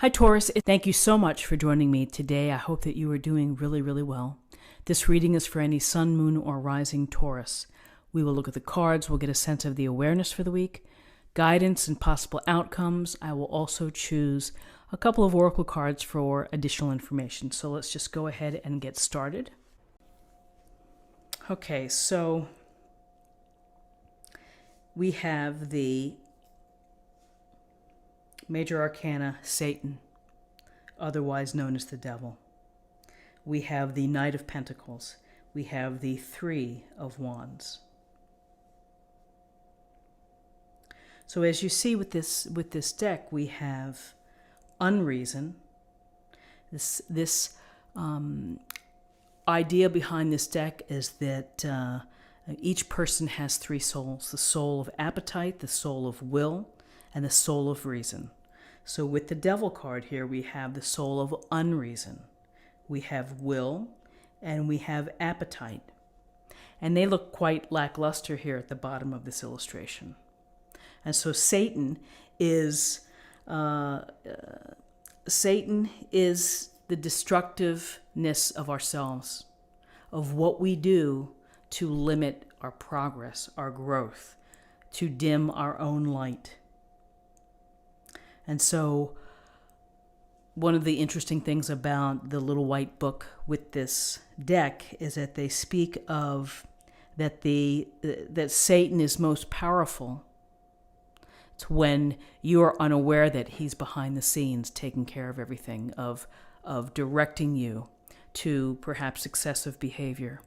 Hi, Taurus. Thank you so much for joining me today. I hope that you are doing really, really well. This reading is for any sun, moon, or rising Taurus. We will look at the cards. We'll get a sense of the awareness for the week, guidance and possible outcomes. I will also choose a couple of oracle cards for additional information. So let's just go ahead and get started. Okay, so we have the Major Arcana, Satan, otherwise known as the Devil. We have the Knight of Pentacles. We have the Three of Wands. So as you see with this deck, we have unreason. This idea behind this deck is that each person has three souls: the soul of appetite, the soul of will, and the soul of reason. So with the Devil card here, we have the soul of unreason. We have will, and we have appetite. And they look quite lackluster here at the bottom of this illustration. And so Satan is the destructiveness of ourselves, of what we do to limit our progress, our growth, to dim our own light. And so one of the interesting things about the little white book with this deck is that they speak of that Satan is most powerful. It's when you are unaware that he's behind the scenes taking care of everything, of directing you to perhaps excessive behavior.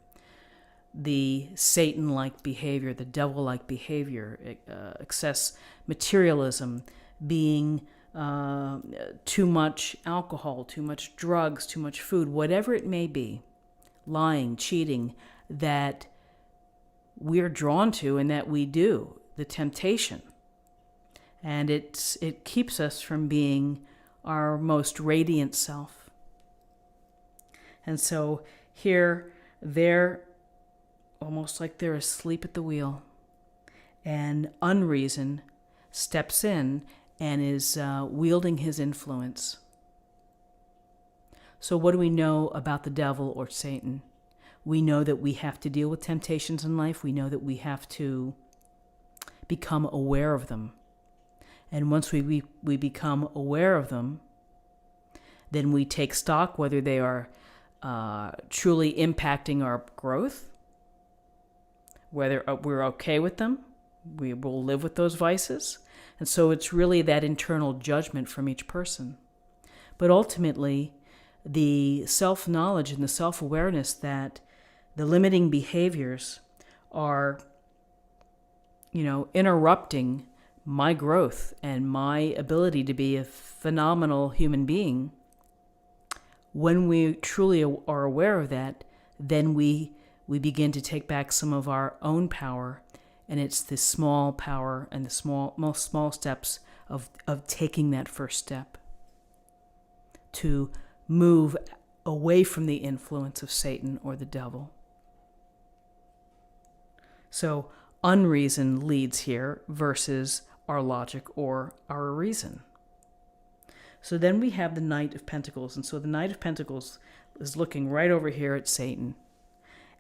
The Satan-like behavior, the devil-like behavior, excess materialism, being too much alcohol, too much drugs, too much food, whatever it may be, lying, cheating, that we're drawn to and that we do, the temptation. And it keeps us from being our most radiant self. And so here, they're almost like they're asleep at the wheel. And unreason steps in and is wielding his influence. So what do we know about the devil or Satan? We know that we have to deal with temptations in life. We know that we have to become aware of them. And once we become aware of them, then we take stock whether they are truly impacting our growth, whether we're okay with them. We will live with those vices. And so it's really that internal judgment from each person. But ultimately, the self-knowledge and the self-awareness that the limiting behaviors are, interrupting my growth and my ability to be a phenomenal human being. When we truly are aware of that, then we begin to take back some of our own power. And it's the small power and the most small steps of taking that first step to move away from the influence of Satan or the devil. So unreason leads here versus our logic or our reason. So then we have the Knight of Pentacles. And so the Knight of Pentacles is looking right over here at Satan.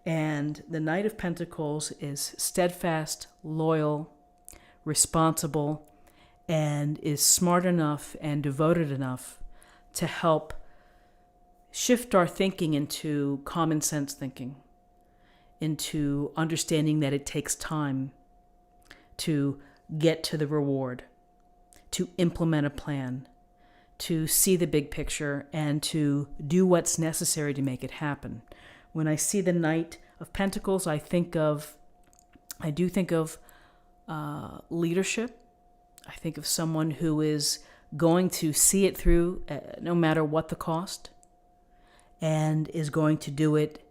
And the Knight of Pentacles is steadfast, loyal, responsible, and is smart enough and devoted enough to help shift our thinking into common sense thinking, into understanding that it takes time to get to the reward, to implement a plan, to see the big picture, and to do what's necessary to make it happen. When I see the Knight of Pentacles, I do think of leadership. I think of someone who is going to see it through no matter what the cost, and is going to do it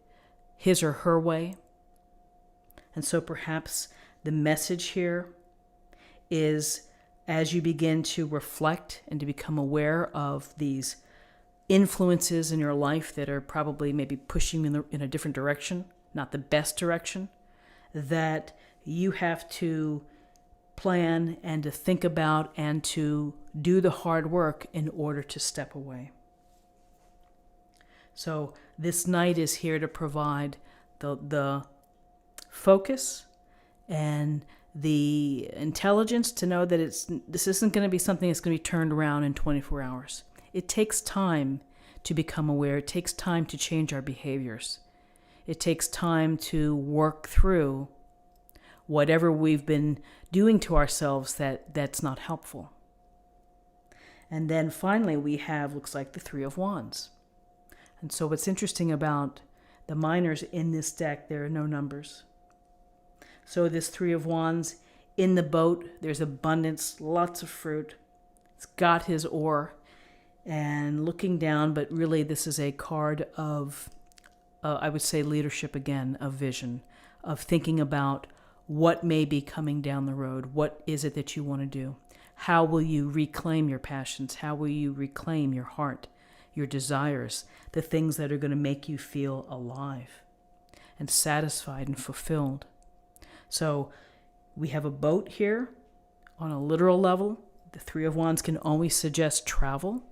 his or her way. And so perhaps the message here is, as you begin to reflect and to become aware of these influences in your life that are probably maybe pushing you in a different direction, not the best direction, that you have to plan and to think about and to do the hard work in order to step away. So this Knight is here to provide the focus and the intelligence to know that this isn't going to be something that's going to be turned around in 24 hours. It takes time to become aware. It takes time to change our behaviors. It takes time to work through whatever we've been doing to ourselves that's not helpful. And then finally we have, looks like, the Three of Wands. And so what's interesting about the minors in this deck, there are no numbers. So this Three of Wands, in the boat, there's abundance, lots of fruit. It's got his oar and looking down, but really this is a card of, I would say, leadership again, of vision, of thinking about what may be coming down the road. What is it that you want to do? How will you reclaim your passions? How will you reclaim your heart, your desires, the things that are going to make you feel alive and satisfied and fulfilled? So we have a boat here on a literal level. The Three of Wands can always suggest travel,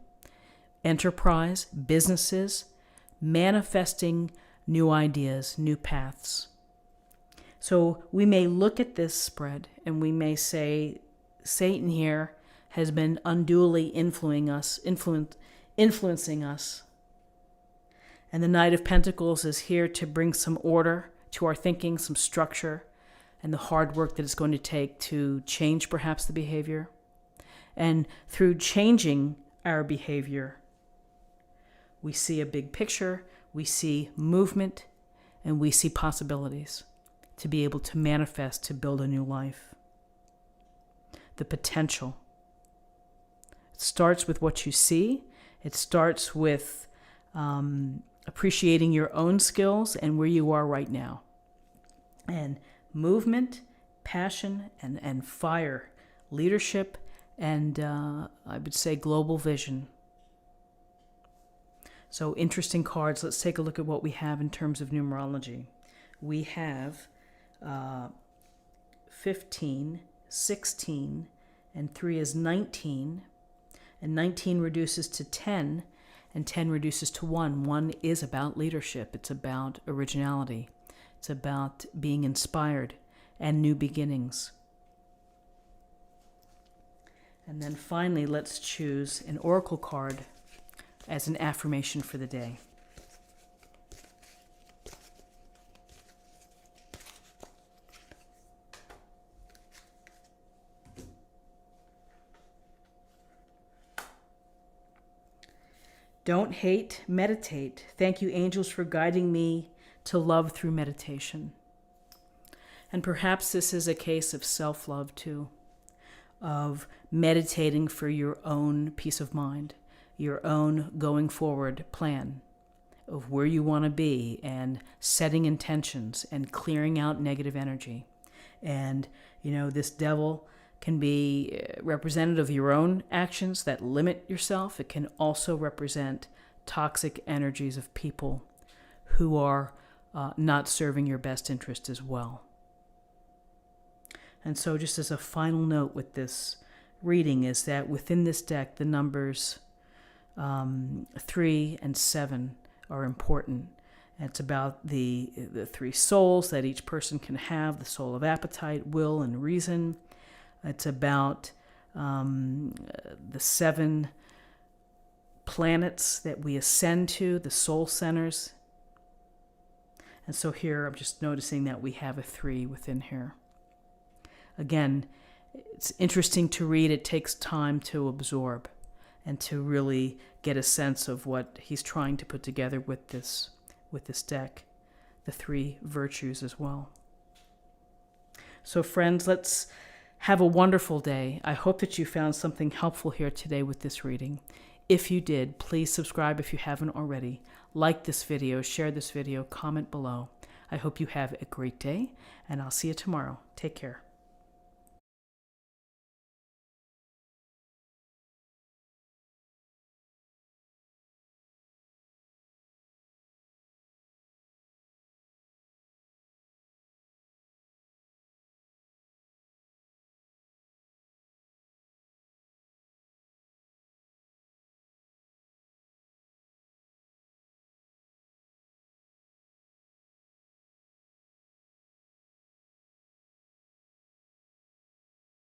enterprise, businesses, manifesting new ideas, new paths. So we may look at this spread and we may say, Satan here has been unduly influencing us. And the Knight of Pentacles is here to bring some order to our thinking, some structure, and the hard work that it's going to take to change perhaps the behavior. And through changing our behavior, we see a big picture, we see movement, and we see possibilities to be able to manifest, to build a new life. The potential. It starts with what you see. It starts with appreciating your own skills and where you are right now. And movement, passion, and fire, leadership, and I would say global vision. So interesting cards. Let's take a look at what we have in terms of numerology. We have 15, 16, and 3 is 19, and 19 reduces to 10, and 10 reduces to 1. 1 is about leadership. It's about originality. It's about being inspired and new beginnings. And then finally, let's choose an oracle card as an affirmation for the day. Don't hate, meditate. Thank you, angels, for guiding me to love through meditation. And perhaps this is a case of self-love too, of meditating for your own peace of mind, your own going forward plan of where you want to be, and setting intentions and clearing out negative energy. And, this devil can be representative of your own actions that limit yourself. It can also represent toxic energies of people who are not serving your best interest as well. And so just as a final note with this reading is that within this deck, the numbers 3 and 7 are important. And it's about the 3 souls that each person can have, the soul of appetite, will, and reason. It's about the 7 planets that we ascend to, the soul centers. And so here I'm just noticing that we have a 3 within here. Again, it's interesting to read. It takes time to absorb and to really get a sense of what he's trying to put together with this deck, the 3 virtues as well. So friends, let's have a wonderful day. I hope that you found something helpful here today with this reading. If you did, please subscribe if you haven't already. Like this video, share this video, comment below. I hope you have a great day, and I'll see you tomorrow. Take care.